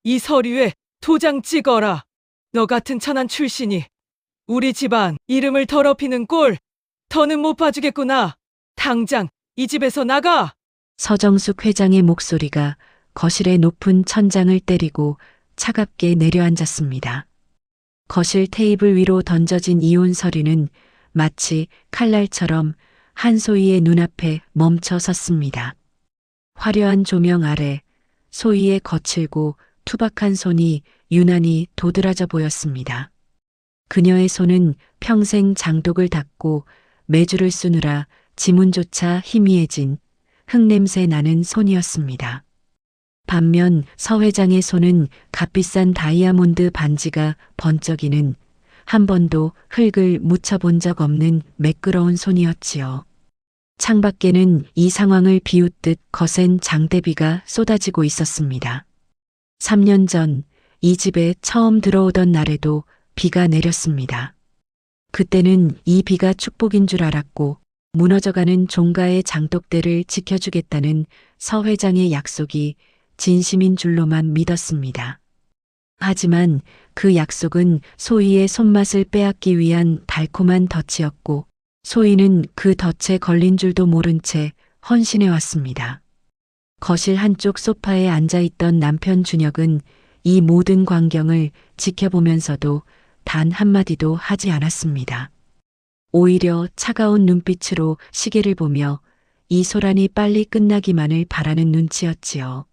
이 서류에 도장 찍어라. 너 같은 천한 출신이 우리 집안 이름을 더럽히는 꼴 더는 못 봐주겠구나. 당장 이 집에서 나가. 서정숙 회장의 목소리가 거실의 높은 천장을 때리고 차갑게 내려앉았습니다. 거실 테이블 위로 던져진 이혼 서류는 마치 칼날처럼 한소희의 눈앞에 멈춰 섰습니다. 화려한 조명 아래 소희의 거칠고 투박한 손이 유난히 도드라져 보였습니다. 그녀의 손은 평생 장독을 닦고 매주를 쓰느라 지문조차 희미해진 흙냄새 나는 손이었습니다. 반면 서 회장의 손은 값비싼 다이아몬드 반지가 번쩍이는 한 번도 흙을 묻혀본 적 없는 매끄러운 손이었지요. 창밖에는 이 상황을 비웃듯 거센 장대비가 쏟아지고 있었습니다. 3년 전 이 집에 처음 들어오던 날에도 비가 내렸습니다. 그때는 이 비가 축복인 줄 알았고 무너져가는 종가의 장독대를 지켜주겠다는 서 회장의 약속이 진심인 줄로만 믿었습니다. 하지만 그 약속은 소희의 손맛을 빼앗기 위한 달콤한 덫이었고 소희는 그 덫에 걸린 줄도 모른 채 헌신해 왔습니다. 거실 한쪽 소파에 앉아있던 남편 준혁은 이 모든 광경을 지켜보면서도 단 한마디도 하지 않았습니다. 오히려 차가운 눈빛으로 시계를 보며 이 소란이 빨리 끝나기만을 바라는 눈치였지요.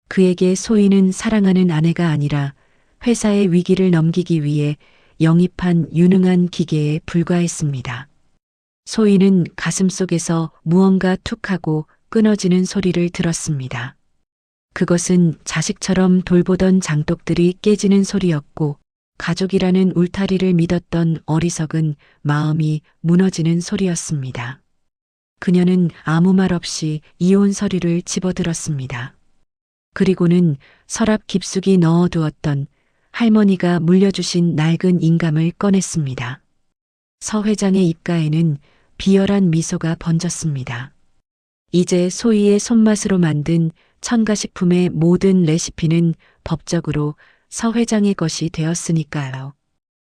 그에게 소희는 사랑하는 아내가 아니라 회사의 위기를 넘기기 위해 영입한 유능한 기계에 불과했습니다. 소희는 가슴속에서 무언가 툭하고 끊어지는 소리를 들었습니다. 그것은 자식처럼 돌보던 장독들이 깨지는 소리였고 가족이라는 울타리를 믿었던 어리석은 마음이 무너지는 소리였습니다. 그녀는 아무 말 없이 이혼 서류를 집어들었습니다. 그리고는 서랍 깊숙이 넣어두었던 할머니가 물려주신 낡은 인감을 꺼냈습니다. 서 회장의 입가에는 비열한 미소가 번졌습니다. 이제 소희의 손맛으로 만든 첨가식품의 모든 레시피는 법적으로 서 회장의 것이 되었으니까요.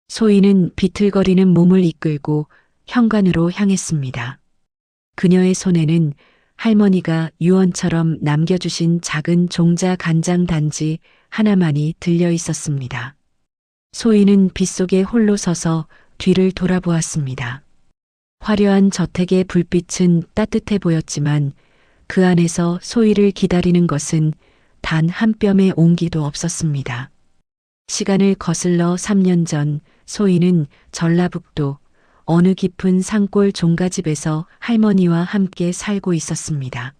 소희는 비틀거리는 몸을 이끌고 현관으로 향했습니다. 그녀의 손에는 할머니가 유언처럼 남겨주신 작은 종자 간장 단지 하나만이 들려 있었습니다. 소희는 빗속에 홀로 서서 뒤를 돌아보았습니다. 화려한 저택의 불빛은 따뜻해 보였지만 그 안에서 소희를 기다리는 것은 단 한 뼘의 온기도 없었습니다. 시간을 거슬러 3년 전 소희는 전라북도 어느 깊은 산골 종가집에서 할머니와 함께 살고 있었습니다.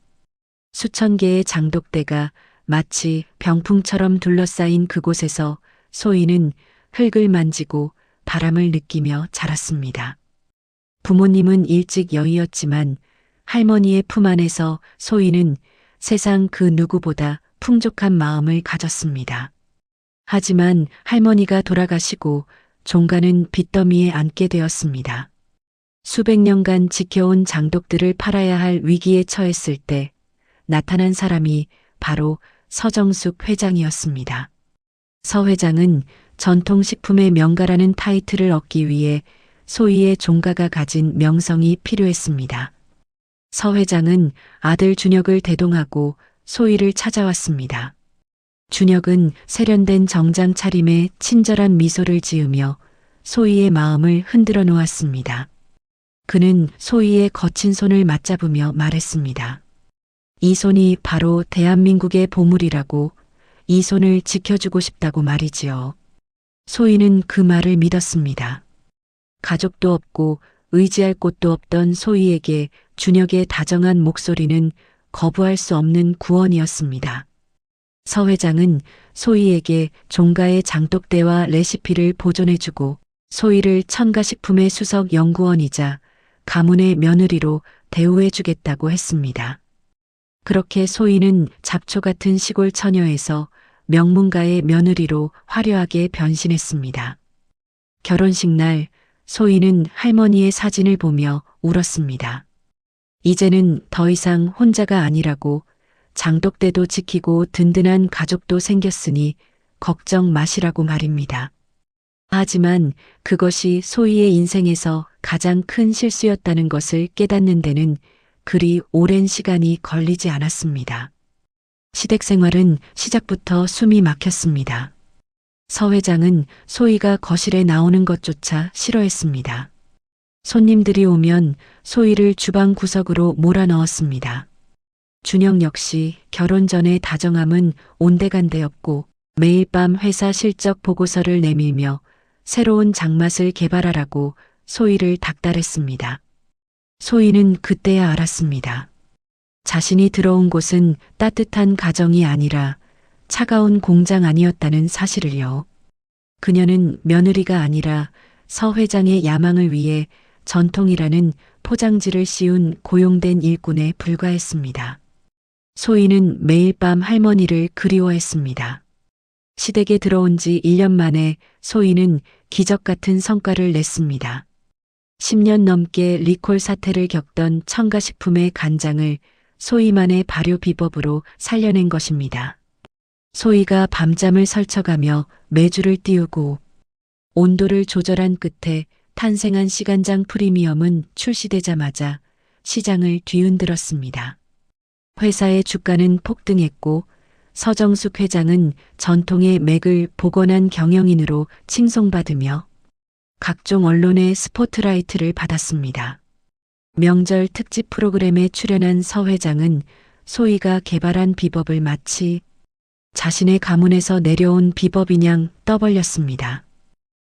수천 개의 장독대가 마치 병풍처럼 둘러싸인 그곳에서 소희는 흙을 만지고 바람을 느끼며 자랐습니다. 부모님은 일찍 여의었지만 할머니의 품 안에서 소희는 세상 그 누구보다 풍족한 마음을 가졌습니다. 하지만 할머니가 돌아가시고 종가는 빚더미에 앉게 되었습니다. 수백 년간 지켜온 장독들을 팔아야 할 위기에 처했을 때 나타난 사람이 바로 서정숙 회장이었습니다. 서 회장은 전통식품의 명가라는 타이틀을 얻기 위해 소희의 종가가 가진 명성이 필요했습니다. 서 회장은 아들 준혁을 대동하고 소희를 찾아왔습니다. 준혁은 세련된 정장 차림에 친절한 미소를 지으며 소희의 마음을 흔들어 놓았습니다. 그는 소희의 거친 손을 맞잡으며 말했습니다. 이 손이 바로 대한민국의 보물이라고, 이 손을 지켜주고 싶다고 말이지요. 소희는 그 말을 믿었습니다. 가족도 없고 의지할 곳도 없던 소희에게 준혁의 다정한 목소리는 거부할 수 없는 구원이었습니다. 서 회장은 소희에게 종가의 장독대와 레시피를 보존해주고 소희를 첨가식품의 수석 연구원이자 가문의 며느리로 대우해주겠다고 했습니다. 그렇게 소희는 잡초 같은 시골 처녀에서 명문가의 며느리로 화려하게 변신했습니다. 결혼식 날 소희는 할머니의 사진을 보며 울었습니다. 이제는 더 이상 혼자가 아니라고, 장독대도 지키고 든든한 가족도 생겼으니 걱정 마시라고 말입니다. 하지만 그것이 소희의 인생에서 가장 큰 실수였다는 것을 깨닫는 데는 그리 오랜 시간이 걸리지 않았습니다. 시댁 생활은 시작부터 숨이 막혔습니다. 서 회장은 소희가 거실에 나오는 것조차 싫어했습니다. 손님들이 오면 소희를 주방 구석으로 몰아넣었습니다. 준영 역시 결혼 전의 다정함은 온데간데였고 매일 밤 회사 실적 보고서를 내밀며 새로운 장맛을 개발하라고 소희를 닥달했습니다. 소희는 그때야 알았습니다. 자신이 들어온 곳은 따뜻한 가정이 아니라 차가운 공장 아니었다는 사실을요. 그녀는 며느리가 아니라 서 회장의 야망을 위해 전통이라는 포장지를 씌운 고용된 일꾼에 불과했습니다. 소희는 매일 밤 할머니를 그리워했습니다. 시댁에 들어온 지 1년 만에 소희는 기적 같은 성과를 냈습니다. 10년 넘게 리콜 사태를 겪던 첨가식품의 간장을 소희만의 발효 비법으로 살려낸 것입니다. 소희가 밤잠을 설쳐가며 메주를 띄우고 온도를 조절한 끝에 탄생한 시간장 프리미엄은 출시되자마자 시장을 뒤흔들었습니다. 회사의 주가는 폭등했고 서정숙 회장은 전통의 맥을 복원한 경영인으로 칭송받으며 각종 언론의 스포트라이트를 받았습니다. 명절 특집 프로그램에 출연한 서 회장은 소희가 개발한 비법을 마치 자신의 가문에서 내려온 비법이냥 떠벌렸습니다.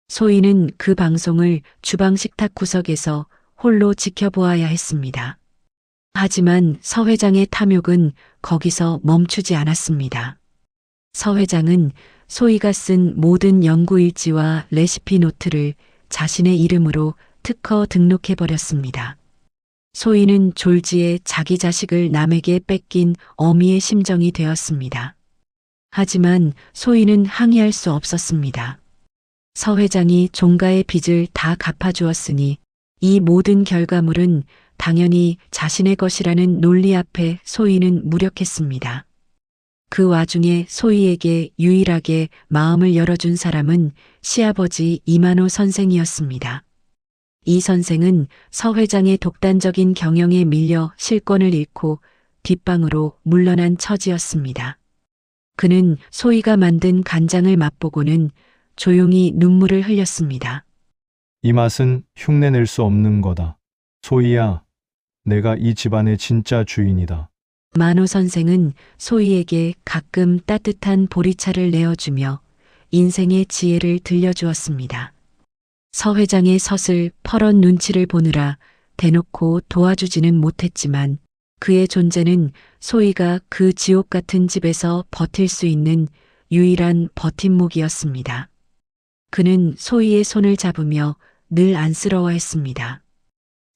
소희는 그 방송을 주방 식탁 구석에서 홀로 지켜보아야 했습니다. 하지만 서 회장의 탐욕은 거기서 멈추지 않았습니다. 서 회장은 소희가 쓴 모든 연구 일지와 레시피 노트를 자신의 이름으로 특허 등록해버렸습니다. 소희는 졸지에 자기 자식을 남에게 뺏긴 어미의 심정이 되었습니다. 하지만 소희는 항의할 수 없었습니다. 서 회장이 종가의 빚을 다 갚아주었으니 이 모든 결과물은 당연히 자신의 것이라는 논리 앞에 소희는 무력했습니다. 그 와중에 소희에게 유일하게 마음을 열어준 사람은 시아버지 이만호 선생이었습니다. 이 선생은 서 회장의 독단적인 경영에 밀려 실권을 잃고 뒷방으로 물러난 처지였습니다. 그는 소희가 만든 간장을 맛보고는 조용히 눈물을 흘렸습니다. 이 맛은 흉내낼 수 없는 거다. 소희야, 내가 이 집안의 진짜 주인이다. 만호 선생은 소희에게 가끔 따뜻한 보리차를 내어주며 인생의 지혜를 들려주었습니다. 서 회장의 서슬 퍼런 눈치를 보느라 대놓고 도와주지는 못했지만 그의 존재는 소희가 그 지옥 같은 집에서 버틸 수 있는 유일한 버팀목이었습니다. 그는 소희의 손을 잡으며 늘 안쓰러워했습니다.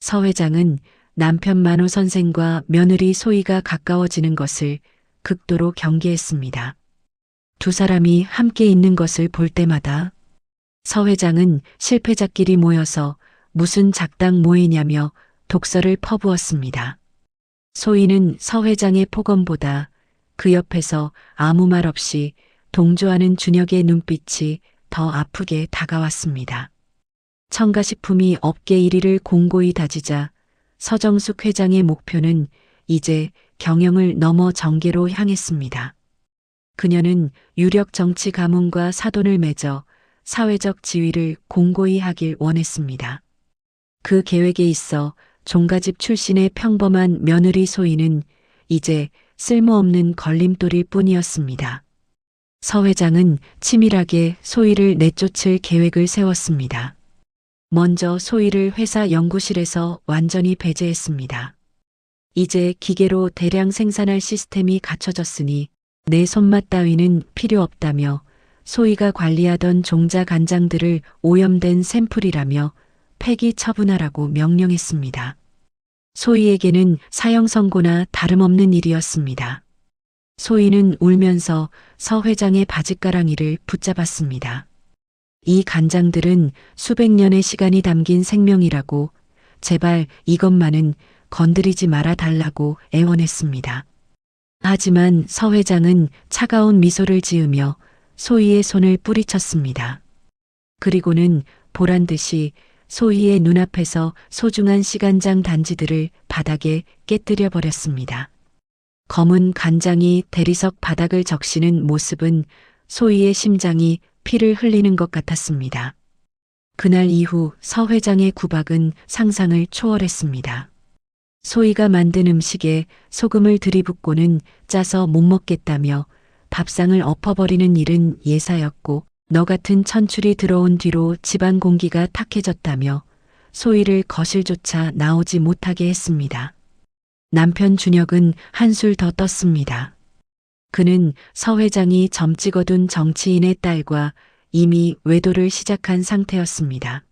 서 회장은 남편 만호 선생과 며느리 소희가 가까워지는 것을 극도로 경계했습니다. 두 사람이 함께 있는 것을 볼 때마다 서 회장은 실패자끼리 모여서 무슨 작당 모이냐며 독설을 퍼부었습니다. 소희는 서 회장의 폭언보다 그 옆에서 아무 말 없이 동조하는 준혁의 눈빛이 더 아프게 다가왔습니다. 첨가식품이 업계 1위를 공고히 다지자 서정숙 회장의 목표는 이제 경영을 넘어 정계로 향했습니다. 그녀는 유력 정치 가문과 사돈을 맺어 사회적 지위를 공고히 하길 원했습니다. 그 계획에 있어 종가집 출신의 평범한 며느리 소희는 이제 쓸모없는 걸림돌일 뿐이었습니다. 서 회장은 치밀하게 소희를 내쫓을 계획을 세웠습니다. 먼저 소희를 회사 연구실에서 완전히 배제했습니다. 이제 기계로 대량 생산할 시스템이 갖춰졌으니 내 손맛 따위는 필요 없다며 소희가 관리하던 종자 간장들을 오염된 샘플이라며 폐기 처분하라고 명령했습니다. 소희에게는 사형 선고나 다름없는 일이었습니다. 소희는 울면서 서 회장의 바짓가랑이를 붙잡았습니다. 이 간장들은 수백 년의 시간이 담긴 생명이라고 제발 이것만은 건드리지 말아 달라고 애원했습니다. 하지만 서 회장은 차가운 미소를 지으며 소희의 손을 뿌리쳤습니다. 그리고는 보란 듯이 소희의 눈앞에서 소중한 시간장 단지들을 바닥에 깨뜨려 버렸습니다. 검은 간장이 대리석 바닥을 적시는 모습은 소희의 심장이 피를 흘리는 것 같았습니다. 그날 이후 서 회장의 구박은 상상을 초월했습니다. 소희가 만든 음식에 소금을 들이붓고는 짜서 못 먹겠다며 밥상을 엎어버리는 일은 예사였고, 너 같은 천출이 들어온 뒤로 집안 공기가 탁해졌다며 소희를 거실조차 나오지 못하게 했습니다. 남편 준혁은 한술 더 떴습니다. 그는 서 회장이 점 찍어둔 정치인의 딸과 이미 외도를 시작한 상태였습니다.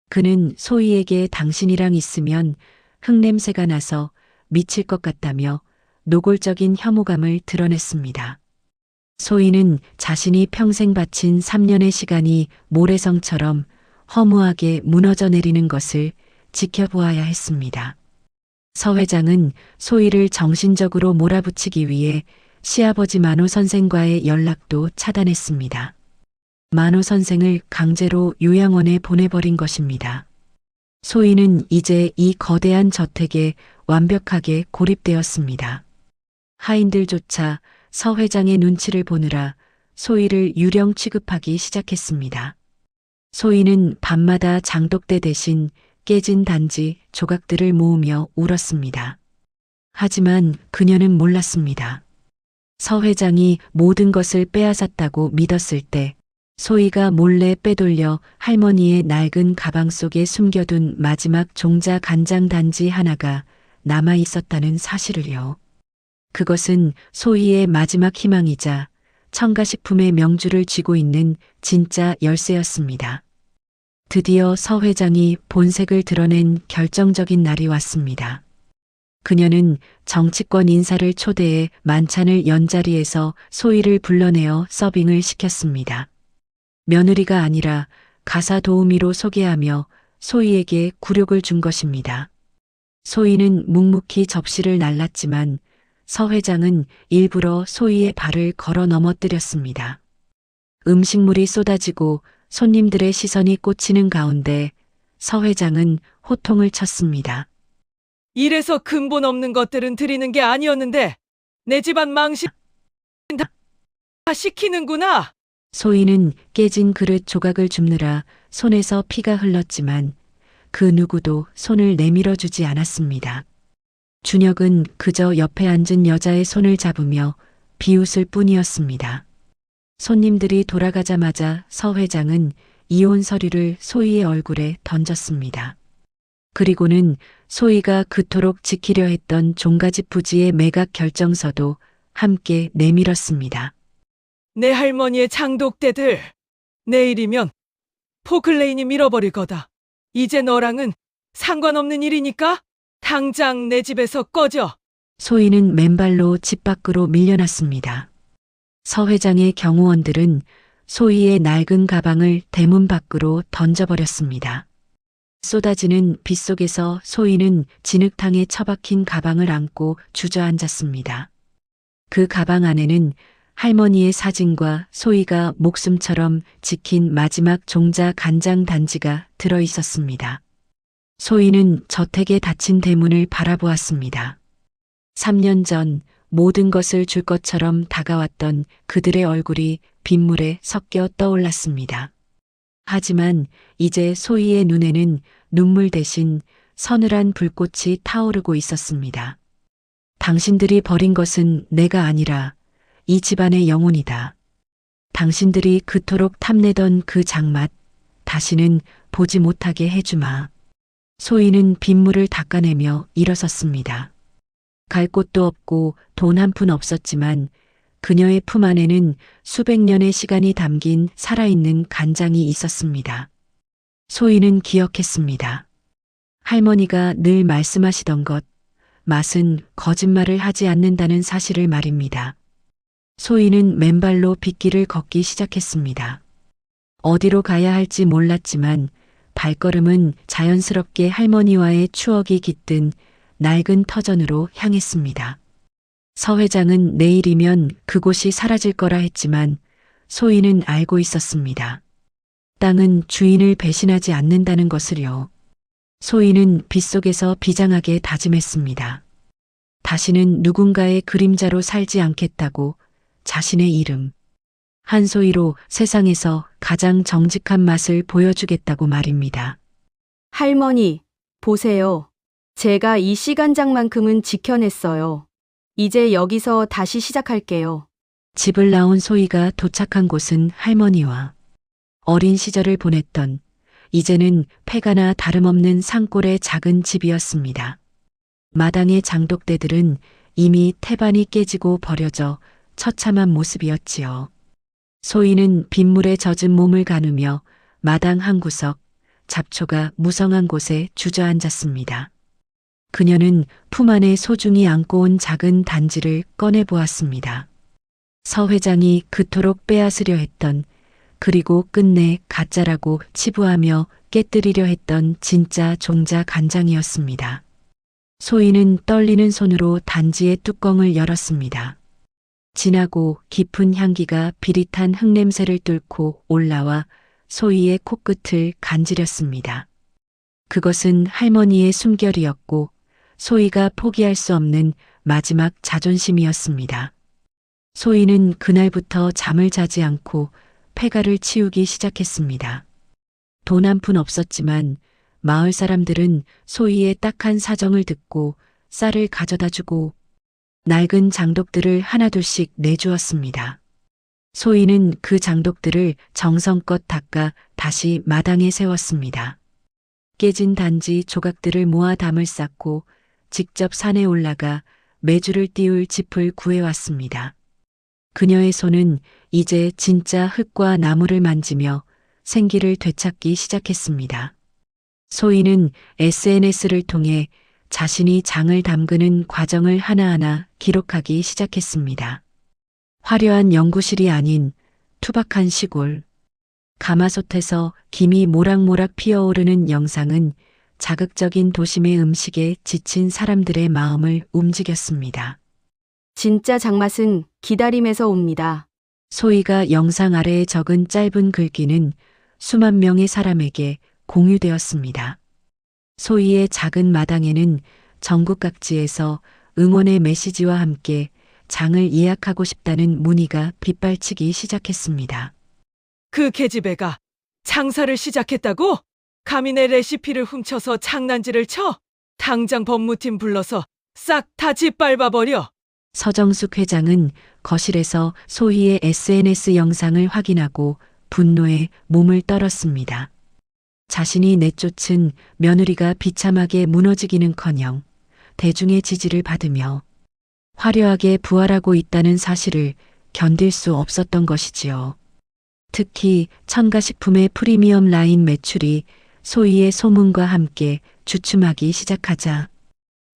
그는 소희에게 당신이랑 있으면 흙냄새가 나서 미칠 것 같다며 노골적인 혐오감을 드러냈습니다. 소희는 자신이 평생 바친 3년의 시간이 모래성처럼 허무하게 무너져 내리는 것을 지켜보아야 했습니다. 서 회장은 소희를 정신적으로 몰아붙이기 위해 시아버지 만호 선생과의 연락도 차단했습니다. 만호 선생을 강제로 요양원에 보내버린 것입니다. 소희는 이제 이 거대한 저택에 완벽하게 고립되었습니다. 하인들조차 서 회장의 눈치를 보느라 소희를 유령 취급하기 시작했습니다. 소희는 밤마다 장독대 대신 깨진 단지 조각들을 모으며 울었습니다. 하지만 그녀는 몰랐습니다. 서 회장이 모든 것을 빼앗았다고 믿었을 때 소희가 몰래 빼돌려 할머니의 낡은 가방 속에 숨겨둔 마지막 종자 간장 단지 하나가 남아 있었다는 사실을요. 그것은 소희의 마지막 희망이자 첨가식품의 명주를 쥐고 있는 진짜 열쇠였습니다. 드디어 서 회장이 본색을 드러낸 결정적인 날이 왔습니다. 그녀는 정치권 인사를 초대해 만찬을 연 자리에서 소희를 불러내어 서빙을 시켰습니다. 며느리가 아니라 가사 도우미로 소개하며 소희에게 굴욕을 준 것입니다. 소희는 묵묵히 접시를 날랐지만 서 회장은 일부러 소희의 발을 걸어 넘어뜨렸습니다. 음식물이 쏟아지고 손님들의 시선이 꽂히는 가운데 서 회장은 호통을 쳤습니다. 이래서 근본 없는 것들은 드리는 게 아니었는데 내 집안 망신 다 시키는구나. 소희는 깨진 그릇 조각을 줍느라 손에서 피가 흘렀지만 그 누구도 손을 내밀어 주지 않았습니다. 준혁은 그저 옆에 앉은 여자의 손을 잡으며 비웃을 뿐이었습니다. 손님들이 돌아가자마자 서 회장은 이혼 서류를 소희의 얼굴에 던졌습니다. 그리고는 소희가 그토록 지키려 했던 종가집 부지의 매각 결정서도 함께 내밀었습니다. 내 할머니의 장독대들. 내일이면 포클레인이 밀어버릴 거다. 이제 너랑은 상관없는 일이니까 당장 내 집에서 꺼져. 소희는 맨발로 집 밖으로 밀려났습니다. 서 회장의 경호원들은 소희의 낡은 가방을 대문 밖으로 던져버렸습니다. 쏟아지는 빛 속에서 소희는 진흙탕에 처박힌 가방을 안고 주저앉았습니다. 그 가방 안에는 할머니의 사진과 소희가 목숨처럼 지킨 마지막 종자 간장 단지가 들어 있었습니다. 소희는 저택의 닫힌 대문을 바라보았습니다. 3년 전 모든 것을 줄 것처럼 다가왔던 그들의 얼굴이 빗물에 섞여 떠올랐습니다. 하지만 이제 소희의 눈에는 눈물 대신 서늘한 불꽃이 타오르고 있었습니다. 당신들이 버린 것은 내가 아니라 이 집안의 영혼이다. 당신들이 그토록 탐내던 그 장맛, 다시는 보지 못하게 해주마. 소희는 빗물을 닦아내며 일어섰습니다. 갈 곳도 없고 돈 한 푼 없었지만 그녀의 품 안에는 수백 년의 시간이 담긴 살아있는 간장이 있었습니다. 소희는 기억했습니다. 할머니가 늘 말씀하시던 것, 맛은 거짓말을 하지 않는다는 사실을 말입니다. 소희는 맨발로 빗길을 걷기 시작했습니다. 어디로 가야 할지 몰랐지만 발걸음은 자연스럽게 할머니와의 추억이 깃든 낡은 터전으로 향했습니다. 서 회장은 내일이면 그곳이 사라질 거라 했지만 소희는 알고 있었습니다. 땅은 주인을 배신하지 않는다는 것을요. 소희는 빗속에서 비장하게 다짐했습니다. 다시는 누군가의 그림자로 살지 않겠다고 자신의 이름, 한소희로 세상에서 가장 정직한 맛을 보여주겠다고 말입니다. 할머니, 보세요. 제가 이 시간장만큼은 지켜냈어요. 이제 여기서 다시 시작할게요. 집을 나온 소희가 도착한 곳은 할머니와 어린 시절을 보냈던 이제는 폐가나 다름없는 산골의 작은 집이었습니다. 마당의 장독대들은 이미 태반이 깨지고 버려져 처참한 모습이었지요. 소희는 빗물에 젖은 몸을 가누며 마당 한 구석, 잡초가 무성한 곳에 주저앉았습니다. 그녀는 품 안에 소중히 안고 온 작은 단지를 꺼내 보았습니다. 서 회장이 그토록 빼앗으려 했던, 그리고 끝내 가짜라고 치부하며 깨뜨리려 했던 진짜 종자 간장이었습니다. 소희는 떨리는 손으로 단지의 뚜껑을 열었습니다. 진하고 깊은 향기가 비릿한 흙냄새를 뚫고 올라와 소희의 코끝을 간지렸습니다. 그것은 할머니의 숨결이었고 소희가 포기할 수 없는 마지막 자존심이었습니다. 소희는 그날부터 잠을 자지 않고 폐가를 치우기 시작했습니다. 돈 한 푼 없었지만 마을 사람들은 소희의 딱한 사정을 듣고 쌀을 가져다 주고 낡은 장독들을 하나둘씩 내주었습니다. 소희는 그 장독들을 정성껏 닦아 다시 마당에 세웠습니다. 깨진 단지 조각들을 모아 담을 쌓고 직접 산에 올라가 매주를 띄울 짚을 구해왔습니다. 그녀의 손은 이제 진짜 흙과 나무를 만지며 생기를 되찾기 시작했습니다. 소희는 SNS를 통해 자신이 장을 담그는 과정을 하나하나 기록하기 시작했습니다. 화려한 연구실이 아닌 투박한 시골, 가마솥에서 김이 모락모락 피어오르는 영상은 자극적인 도심의 음식에 지친 사람들의 마음을 움직였습니다. 진짜 장맛은 기다림에서 옵니다. 소희가 영상 아래에 적은 짧은 글귀는 수만 명의 사람에게 공유되었습니다. 소희의 작은 마당에는 전국 각지에서 응원의 메시지와 함께 장을 예약하고 싶다는 문의가 빗발치기 시작했습니다. 그 계집애가 장사를 시작했다고? 감히 내 레시피를 훔쳐서 장난질을 쳐? 당장 법무팀 불러서 싹 다 짓밟아버려. 서정숙 회장은 거실에서 소희의 SNS 영상을 확인하고 분노에 몸을 떨었습니다. 자신이 내쫓은 며느리가 비참하게 무너지기는커녕 대중의 지지를 받으며 화려하게 부활하고 있다는 사실을 견딜 수 없었던 것이지요. 특히 첨가식품의 프리미엄 라인 매출이 소희의 소문과 함께 주춤하기 시작하자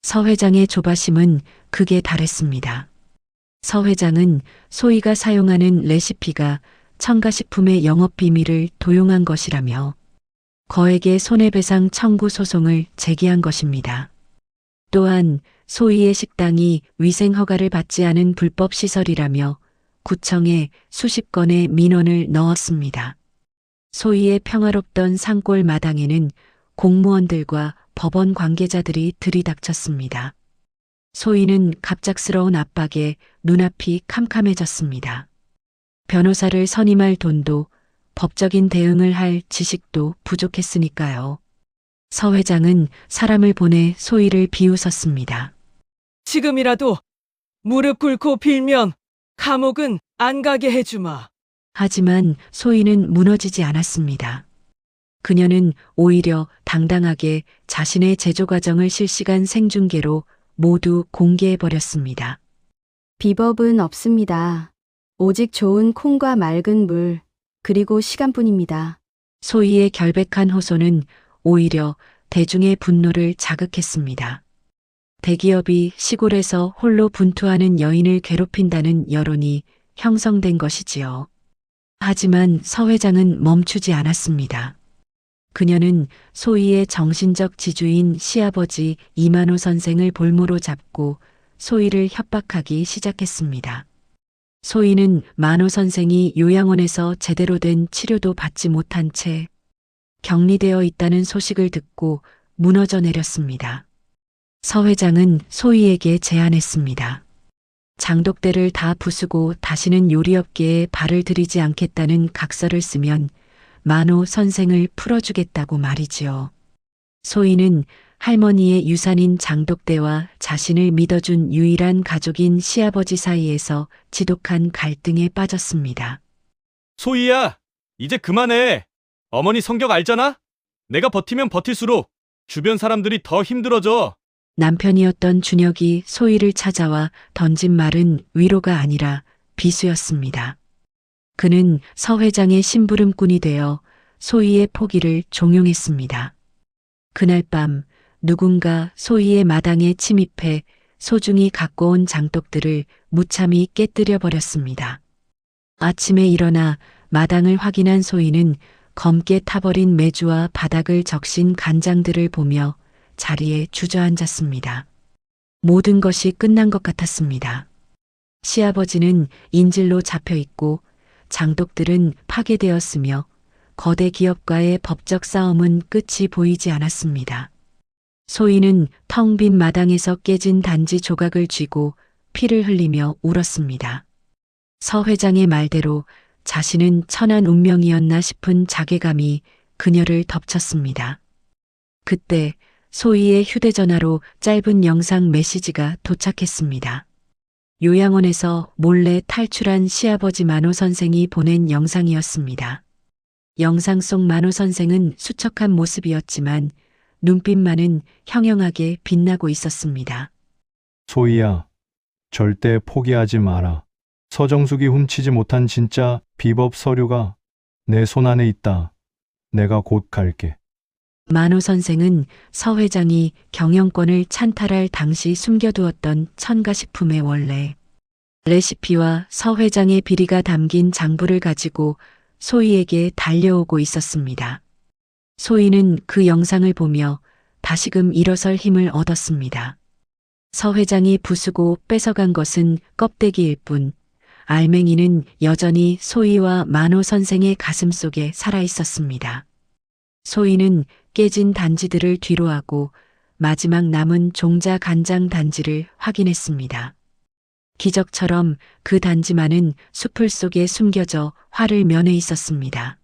서 회장의 조바심은 극에 달했습니다. 서 회장은 소희가 사용하는 레시피가 첨가식품의 영업 비밀을 도용한 것이라며 거액의 손해배상 청구 소송을 제기한 것입니다. 또한 소희의 식당이 위생허가를 받지 않은 불법 시설이라며 구청에 수십 건의 민원을 넣었습니다. 소희의 평화롭던 산골 마당에는 공무원들과 법원 관계자들이 들이닥쳤습니다. 소희는 갑작스러운 압박에 눈앞이 캄캄해졌습니다. 변호사를 선임할 돈도 법적인 대응을 할 지식도 부족했으니까요. 서 회장은 사람을 보내 소희를 비웃었습니다. 지금이라도 무릎 꿇고 빌면 감옥은 안 가게 해주마. 하지만 소희는 무너지지 않았습니다. 그녀는 오히려 당당하게 자신의 제조 과정을 실시간 생중계로 모두 공개해버렸습니다. 비법은 없습니다. 오직 좋은 콩과 맑은 물, 그리고 시간뿐입니다. 소희의 결백한 호소는 오히려 대중의 분노를 자극했습니다. 대기업이 시골에서 홀로 분투하는 여인을 괴롭힌다는 여론이 형성된 것이지요. 하지만 서 회장은 멈추지 않았습니다. 그녀는 소희의 정신적 지주인 시아버지 이만호 선생을 볼모로 잡고 소희를 협박하기 시작했습니다. 소희는 만호 선생이 요양원에서 제대로 된 치료도 받지 못한 채 격리되어 있다는 소식을 듣고 무너져 내렸습니다. 서 회장은 소희에게 제안했습니다. 장독대를 다 부수고 다시는 요리업계에 발을 들이지 않겠다는 각서를 쓰면 만호 선생을 풀어주겠다고 말이지요. 소희는 할머니의 유산인 장독대와 자신을 믿어준 유일한 가족인 시아버지 사이에서 지독한 갈등에 빠졌습니다. 소희야, 이제 그만해. 어머니 성격 알잖아? 내가 버티면 버틸수록 주변 사람들이 더 힘들어져. 남편이었던 준혁이 소희를 찾아와 던진 말은 위로가 아니라 비수였습니다. 그는 서 회장의 심부름꾼이 되어 소희의 포기를 종용했습니다. 그날 밤 누군가 소희의 마당에 침입해 소중히 갖고 온 장독들을 무참히 깨뜨려 버렸습니다. 아침에 일어나 마당을 확인한 소희는 검게 타버린 메주와 바닥을 적신 간장들을 보며 자리에 주저앉았습니다. 모든 것이 끝난 것 같았습니다. 시아버지는 인질로 잡혀 있고 장독들은 파괴되었으며 거대 기업과의 법적 싸움은 끝이 보이지 않았습니다. 소희는 텅 빈 마당에서 깨진 단지 조각을 쥐고 피를 흘리며 울었습니다. 서 회장의 말대로 자신은 천한 운명이었나 싶은 자괴감이 그녀를 덮쳤습니다. 그때 소희의 휴대전화로 짧은 영상 메시지가 도착했습니다. 요양원에서 몰래 탈출한 시아버지 만호 선생이 보낸 영상이었습니다. 영상 속 만호 선생은 수척한 모습이었지만 눈빛만은 형형하게 빛나고 있었습니다. 소희야, 절대 포기하지 마라. 서정숙이 훔치지 못한 진짜 비법 서류가 내 손 안에 있다. 내가 곧 갈게. 만호 선생은 서 회장이 경영권을 찬탈할 당시 숨겨두었던 첨가식품의 원래 레시피와 서 회장의 비리가 담긴 장부를 가지고 소희에게 달려오고 있었습니다. 소희는 그 영상을 보며 다시금 일어설 힘을 얻었습니다. 서 회장이 부수고 뺏어간 것은 껍데기일 뿐 알맹이는 여전히 소희와 만호 선생의 가슴 속에 살아 있었습니다. 소희는 깨진 단지들을 뒤로하고 마지막 남은 종자 간장 단지를 확인했습니다. 기적처럼 그 단지만은 수풀 속에 숨겨져 화를 면해 있었습니다.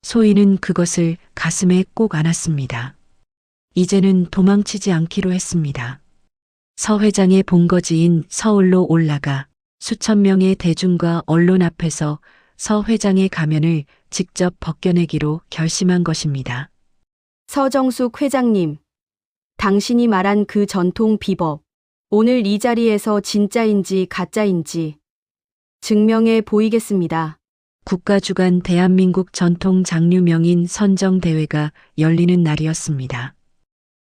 소희는 그것을 가슴에 꼭 안았습니다. 이제는 도망치지 않기로 했습니다. 서 회장의 본거지인 서울로 올라가 수천 명의 대중과 언론 앞에서 서 회장의 가면을 직접 벗겨내기로 결심한 것입니다. 서정숙 회장님, 당신이 말한 그 전통 비법, 오늘 이 자리에서 진짜인지 가짜인지 증명해 보이겠습니다. 국가주관 대한민국 전통 장류명인 선정대회가 열리는 날이었습니다.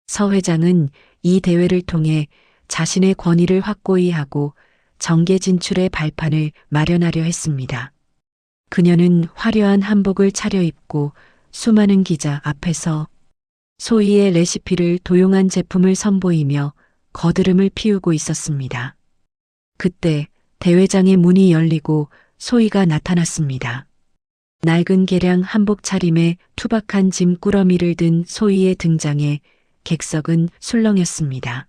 서 회장은 이 대회를 통해 자신의 권위를 확고히 하고 정계 진출의 발판을 마련하려 했습니다. 그녀는 화려한 한복을 차려입고 수많은 기자 앞에서 소희의 레시피를 도용한 제품을 선보이며 거드름을 피우고 있었습니다. 그때 대회장의 문이 열리고 소희가 나타났습니다. 낡은 개량 한복 차림에 투박한 짐꾸러미를 든 소희의 등장에 객석은 술렁였습니다.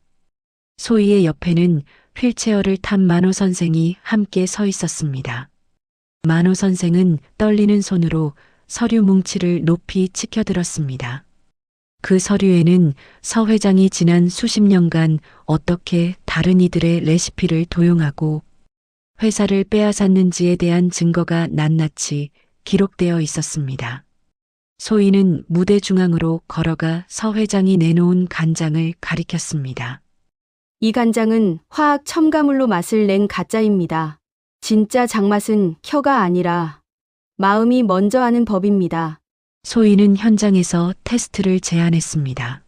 소희의 옆에는 휠체어를 탄 만호 선생이 함께 서 있었습니다. 만호 선생은 떨리는 손으로 서류 뭉치를 높이 치켜들었습니다. 그 서류에는 서 회장이 지난 수십 년간 어떻게 다른 이들의 레시피를 도용하고 회사를 빼앗았는지에 대한 증거가 낱낱이 기록되어 있었습니다. 소희는 무대 중앙으로 걸어가 서 회장이 내놓은 간장을 가리켰습니다. 이 간장은 화학 첨가물로 맛을 낸 가짜입니다. 진짜 장맛은 혀가 아니라 마음이 먼저 하는 법입니다. 소희는 현장에서 테스트를 제안했습니다.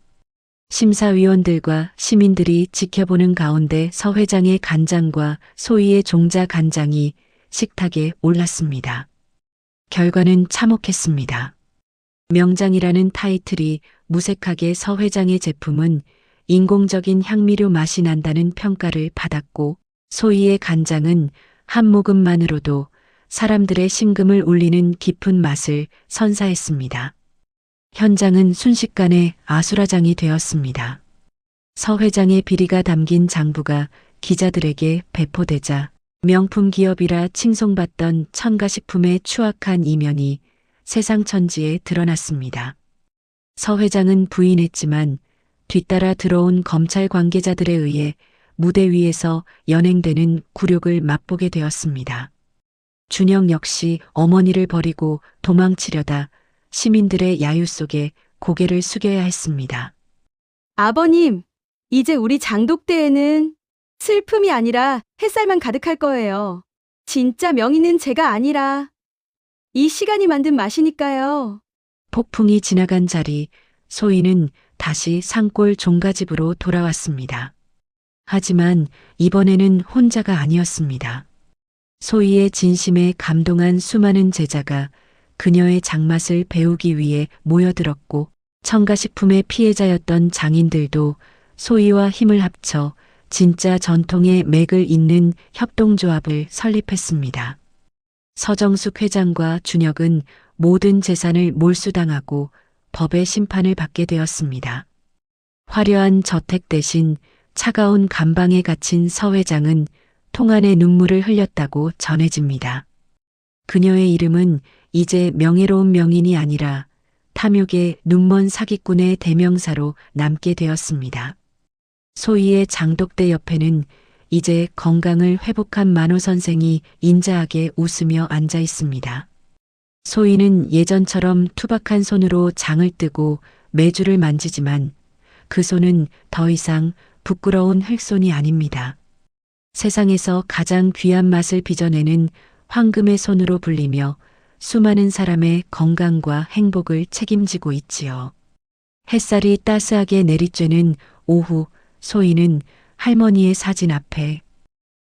심사위원들과 시민들이 지켜보는 가운데 서 회장의 간장과 소희의 종자 간장이 식탁에 올랐습니다. 결과는 참혹했습니다. 명장이라는 타이틀이 무색하게 서 회장의 제품은 인공적인 향미료 맛이 난다는 평가를 받았고 소희의 간장은 한 모금만으로도 사람들의 심금을 울리는 깊은 맛을 선사했습니다. 현장은 순식간에 아수라장이 되었습니다. 서 회장의 비리가 담긴 장부가 기자들에게 배포되자 명품 기업이라 칭송받던 첨가식품의 추악한 이면이 세상 천지에 드러났습니다. 서 회장은 부인했지만 뒤따라 들어온 검찰 관계자들에 의해 무대 위에서 연행되는 굴욕을 맛보게 되었습니다. 준혁 역시 어머니를 버리고 도망치려다 시민들의 야유 속에 고개를 숙여야 했습니다. 아버님, 이제 우리 장독대에는 슬픔이 아니라 햇살만 가득할 거예요. 진짜 명의는 제가 아니라 이 시간이 만든 맛이니까요. 폭풍이 지나간 자리, 소희는 다시 산골 종가집으로 돌아왔습니다. 하지만 이번에는 혼자가 아니었습니다. 소희의 진심에 감동한 수많은 제자가 그녀의 장맛을 배우기 위해 모여들었고 첨가식품의 피해자였던 장인들도 소희와 힘을 합쳐 진짜 전통의 맥을 잇는 협동조합을 설립했습니다. 서정숙 회장과 준혁은 모든 재산을 몰수당하고 법의 심판을 받게 되었습니다. 화려한 저택 대신 차가운 감방에 갇힌 서 회장은 통안의 눈물을 흘렸다고 전해집니다. 그녀의 이름은 이제 명예로운 명인이 아니라 탐욕의 눈먼 사기꾼의 대명사로 남게 되었습니다. 소희의 장독대 옆에는 이제 건강을 회복한 만호 선생이 인자하게 웃으며 앉아 있습니다. 소희는 예전처럼 투박한 손으로 장을 뜨고 매주를 만지지만 그 손은 더 이상 부끄러운 흙손이 아닙니다. 세상에서 가장 귀한 맛을 빚어내는 황금의 손으로 불리며 수많은 사람의 건강과 행복을 책임지고 있지요. 햇살이 따스하게 내리쬐는 오후, 소희는 할머니의 사진 앞에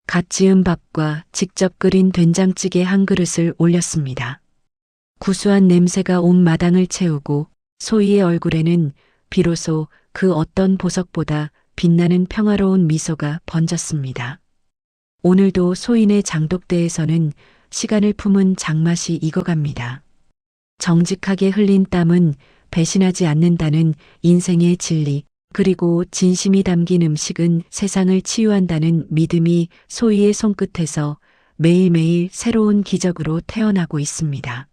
갓 지은 밥과 직접 끓인 된장찌개 한 그릇을 올렸습니다. 구수한 냄새가 온 마당을 채우고 소희의 얼굴에는 비로소 그 어떤 보석보다 빛나는 평화로운 미소가 번졌습니다. 오늘도 소인의 장독대에서는 시간을 품은 장맛이 익어갑니다. 정직하게 흘린 땀은 배신하지 않는다는 인생의 진리, 그리고 진심이 담긴 음식은 세상을 치유한다는 믿음이 소희의 손끝에서 매일매일 새로운 기적으로 태어나고 있습니다.